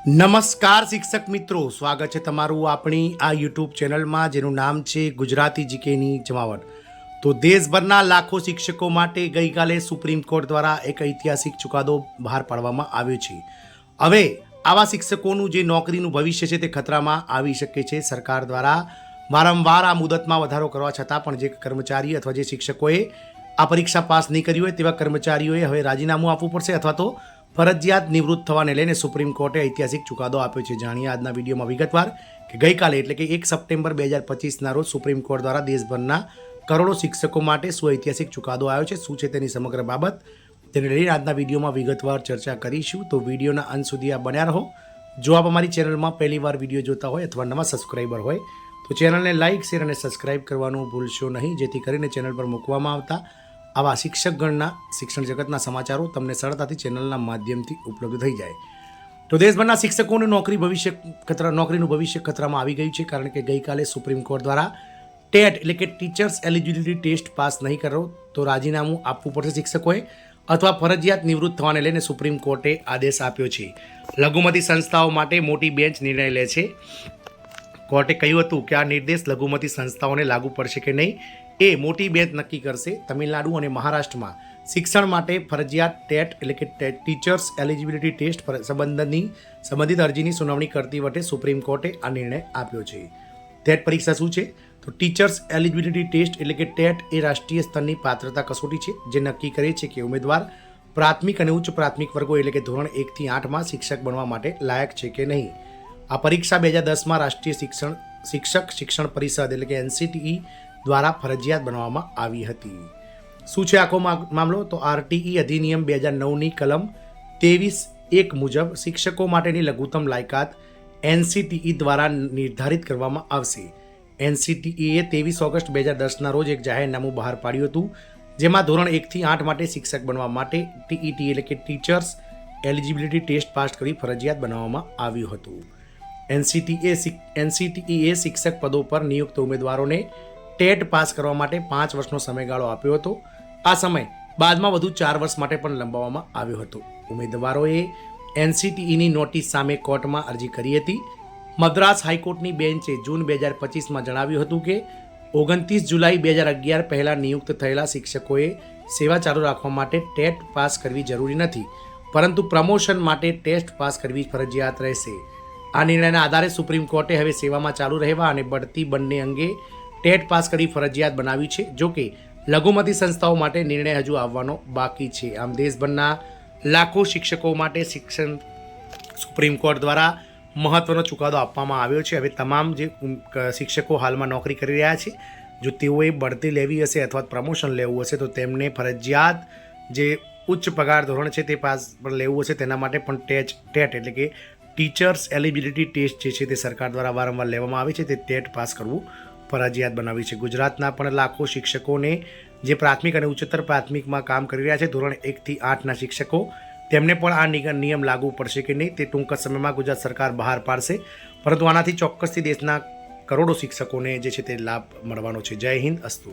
નમસ્કાર શિક્ષક મિત્રો, સ્વાગત છે તમારું આપણી આ યુટ્યુબ ચેનલમાં જેનું નામ છે ગુજરાતી જીકેની જમાવટ। તો દેશભરના લાખો શિક્ષકો માટે ગઈકાલે સુપ્રીમ કોર્ટ દ્વારા એક ઐતિહાસિક ચુકાદો બહાર પાડવામાં આવ્યો છે। હવે આવા શિક્ષકોનું જે નોકરીનું ભવિષ્ય છે તે ખતરામાં આવી શકે છે। સરકાર દ્વારા વારંવાર આ મુદતમાં વધારો કરવા છતાં પણ જે કર્મચારી અથવા જે શિક્ષકોએ આ પરીક્ષા પાસ નહીં કરી હોય તેવા કર્મચારીઓએ હવે રાજીનામું આપવું પડશે અથવા તો ફરજિયાત નિવૃત્ત થવાને લઈને સુપ્રીમ કોર્ટે ઐતિહાસિક ચુકાદો આપ્યો છે। જાણીએ આજના વિડીયોમાં વિગતવાર કે ગઈકાલે એટલે કે 1 સપ્ટેમ્બર 2025ના રોજ સુપ્રીમ કોર્ટ દ્વારા દેશભરના કરોડો શિક્ષકો માટે શું ઐતિહાસિક ચુકાદો આવ્યો છે, શું છે તેની સમગ્ર બાબત તેને લઈને આજના વિડીયોમાં વિગતવાર ચર્ચા કરીશું। તો વિડીયોના અંત સુધી આ બન્યા રહો। જો આપ અમારી ચેનલમાં પહેલીવાર વિડીયો જોતા હોય અથવા નવા સબસ્ક્રાઈબર હોય તો ચેનલને લાઇક, શેર અને સબસ્ક્રાઈબ કરવાનું ભૂલશો નહીં, જેથી કરીને ચેનલ પર મૂકવામાં આવતા આવા શિક્ષકગણના શિક્ષણ જગતના સમાચારો તમને સરળતાથી ચેનલના માધ્યમથી ઉપલબ્ધ થઈ જાય। તો દેશભરના શિક્ષકોનું નોકરીનું ભવિષ્ય ખતરામાં આવી ગયું છે, કારણ કે ગઈકાલે સુપ્રીમ કોર્ટ દ્વારા ટેટ એટલે કે ટીચર્સ એલિજિબિલિટી ટેસ્ટ પાસ નહીં કરો તો રાજીનામું આપવું પડશે શિક્ષકોએ અથવા ફરજિયાત નિવૃત્ત થવાને લઈને સુપ્રીમ કોર્ટે આદેશ આપ્યો છે। લઘુમતી સંસ્થાઓ માટે મોટી બેન્ચ નિર્ણય લે છે। કોર્ટે કહ્યું હતું કે આ નિર્દેશ લઘુમતી સંસ્થાઓને લાગુ પડશે કે નહીં એ મોટી બેન્ચ નક્કી કરશે। તમિલનાડુ અને મહારાષ્ટ્રમાં શિક્ષણ માટે ફરજિયાત ટેટ એટલે કે ટીચર્સ એલિજિબિલિટી ટેસ્ટ સંબંધિત અરજીની સુનાવણી કરતી વખતે સુપ્રીમ કોર્ટે આ નિર્ણય આપ્યો છે। ટેટ પરીક્ષા શું છે? તો ટીચર્સ એલિજિબિલિટી ટેસ્ટ એટલે કે ટેટ એ રાષ્ટ્રીય સ્તરની પાત્રતા કસોટી છે જે નક્કી કરે છે કે ઉમેદવાર પ્રાથમિક અને ઉચ્ચ પ્રાથમિક વર્ગો એટલે કે ધોરણ 1 થી 8માં શિક્ષક બનવા માટે લાયક છે કે નહીં। આ પરીક્ષા 2010માં રાષ્ટ્રીય શિક્ષણ પરિષદ એટલે કે એનસીટીઈ દ્વારા ફરજિયાત બનાવવામાં આવી હતી। શું છે આખો મામલો? તો આરટીઈ અધિનિયમ 2009ની કલમ 23(1) મુજબ શિક્ષકો માટેની લઘુત્તમ લાયકાત એનસીટીઈ દ્વારા નિર્ધારિત કરવામાં આવશે। એનસીટીઈએ 23 ઓગસ્ટ 2010ના રોજ એક જાહેરનામું બહાર પાડ્યું હતું, જેમાં ધોરણ 1 થી 8 માટે શિક્ષક બનવા માટે ટીઈટી એટલે કે ટીચર્સ એલિજિબિલિટી ટેસ્ટ પાસ કરી ફરજિયાત બનાવવામાં આવ્યું હતું। એનસીટીઈએ શિક્ષક પદો પર નિયુક્ત ઉમેદવારોને ટેટ પાસ કરવા માટે 5 વર્ષનો સમયગાળો આપ્યો હતો। આ સમય બાદમાં વધુ 4 વર્ષ માટે પણ લંબાવવામાં આવ્યો હતો। ઉમેદવારોએ એનસીટીઈની નોટિસ સામે કોર્ટમાં અરજી કરી હતી। મદ્રાસ હાઈકોર્ટની બેન્ચે જૂન 2025માં જણાવ્યું હતું કે 29 જુલાઈ 2011 પહેલાં નિયુક્ત થયેલા શિક્ષકોએ સેવા ચાલુ રાખવા માટે ટેટ પાસ કરવી જરૂરી નથી, પરંતુ પ્રમોશન માટે ટેસ્ટ પાસ કરવી ફરજિયાત રહેશે। આ નિર્ણયના આધારે સુપ્રીમ કોર્ટે હવે સેવામાં ચાલુ રહેવા અને બઢતી બંને અંગે ટેટ પાસ કરી ફરજિયાત બનાવ્યું છે। જો કે લઘુમતી સંસ્થાઓ માટે નિર્ણય હજુ આવવાનો બાકી છે। આમ દેશભરના લાખો શિક્ષકો માટે સુપ્રીમ કોર્ટ દ્વારા મહત્વનો ચુકાદો આપવામાં આવ્યો છે। હવે તમામ જે શિક્ષકો હાલમાં નોકરી કરી રહ્યા છે, જો તેઓએ બઢતી લેવી હશે અથવા પ્રમોશન લેવું હશે તો તેમને ફરજિયાત જે ઉચ્ચ પગાર ધોરણ છે તે પાસ પણ લેવું હશે, તેના માટે પણ ટેટ એટલે કે ટીચર્સ એલિજિબિલિટી ટેસ્ટ જે છે તે સરકાર દ્વારા વારંવાર લેવામાં આવે છે, તે ટેટ પાસ કરવું ફરજિયાત બનાવી છે। ગુજરાતના પણ લાખો શિક્ષકોને જે પ્રાથમિક અને ઉચ્ચતર પ્રાથમિકમાં કામ કરી રહ્યા છે, ધોરણ 1 થી 8ના શિક્ષકો, તેમને પણ આ નિયમ લાગુ પડશે કે નહીં તે ટૂંક સમયમાં ગુજરાત સરકાર બહાર પાડશે, પરંતુ આનાથી ચોક્કસથી દેશના કરોડો શિક્ષકોને જે છે તે લાભ મળવાનો છે। જય હિન્દ, અસ્તુ।